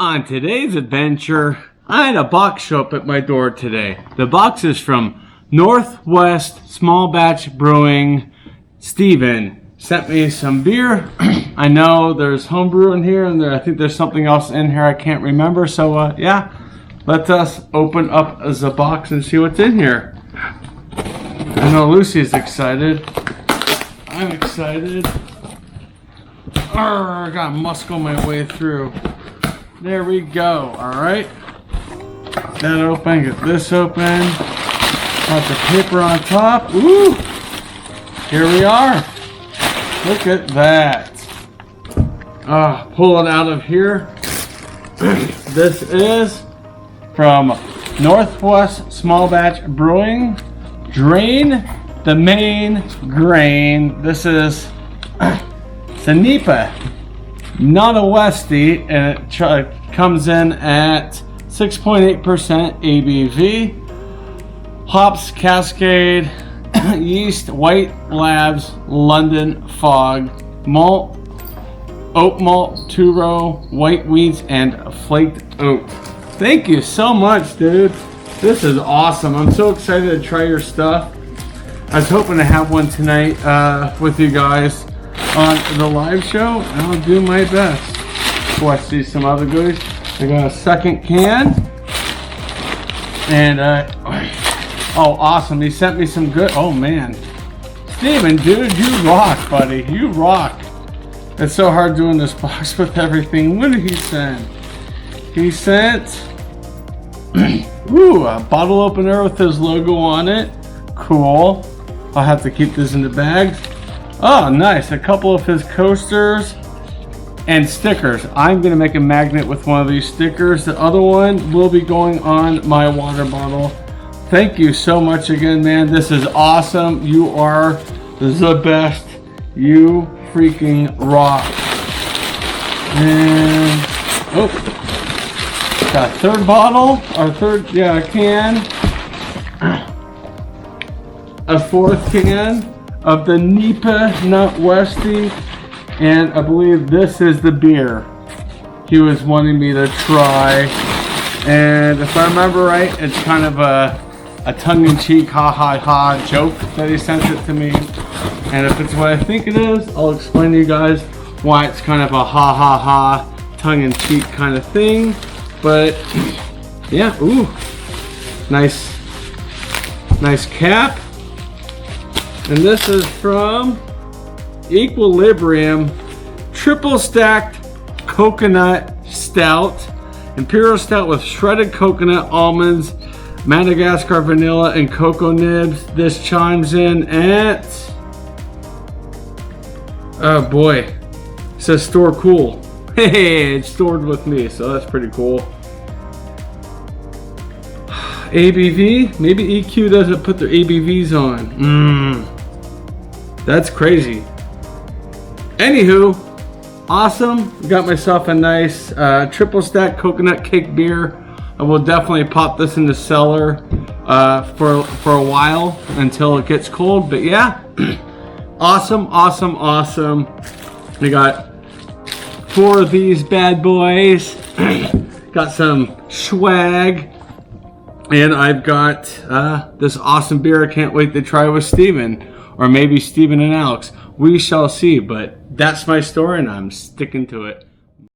On today's adventure, I had a box show up at my door today. The box is from Northwest Small Batch Brewing. Steven sent me some beer. I know there's homebrew in here, and I think there's something else in here I can't remember. So yeah, let us open up the box and see what's in here. I know Lucy's excited. I'm excited. I gotta muscle my way through. There we go. Alright. That open. Get this open. Got the paper on top. Ooh! Here we are. Look at that. Pull it out of here. This is from Northwest Small Batch Brewing. Drain the main grain. This is Sanipa, not a Westie, and it comes in at 6.8% ABV. Hops, Cascade, yeast, White Labs, London Fog, malt, oat malt, two-row, white wheats, and flaked oat. Thank you so much, dude. This is awesome. I'm so excited to try your stuff. I was hoping to have one tonight with you guys on the live show, and I'll do my best. Before I see some other goodies, I got a second can, and oh, awesome! He sent me some good. Oh man, Steven, dude, you rock, buddy. You rock. It's so hard doing this box with everything. What did he send? He sent ooh, a bottle opener with his logo on it. Cool. I'll have to keep this in the bags. Oh, nice. A couple of his coasters and stickers. I'm going to make a magnet with one of these stickers. The other one will be going on my water bottle. Thank you so much again, man. This is awesome. You are the best. You freaking rock. And, oh, got a third bottle, or third, yeah, a can. A fourth can of the Nipa Nut Westie, and I believe this is the beer he was wanting me to try. And if I remember right, it's kind of a tongue-in-cheek ha ha ha joke that he sent it to me. And if it's what I think it is, I'll explain to you guys why it's kind of a ha ha ha tongue-in-cheek kind of thing. But yeah, ooh, nice cap. And this is from Equilibrium Triple Stacked Coconut Stout. Imperial Stout with shredded coconut, almonds, Madagascar vanilla, and cocoa nibs. This chimes in at, oh boy, it says store cool. Hey, it's stored with me, so that's pretty cool. ABV, maybe EQ doesn't put their ABVs on. That's crazy. Anywho, awesome. Got myself a nice triple stack coconut cake beer. I will definitely pop this in the cellar for a while until it gets cold. But yeah, awesome. We got 4 of these bad boys. Got some swag. And I've got this awesome beer I can't wait to try with Steven. Or maybe Steven and Alex. We shall see, but that's my story and I'm sticking to it.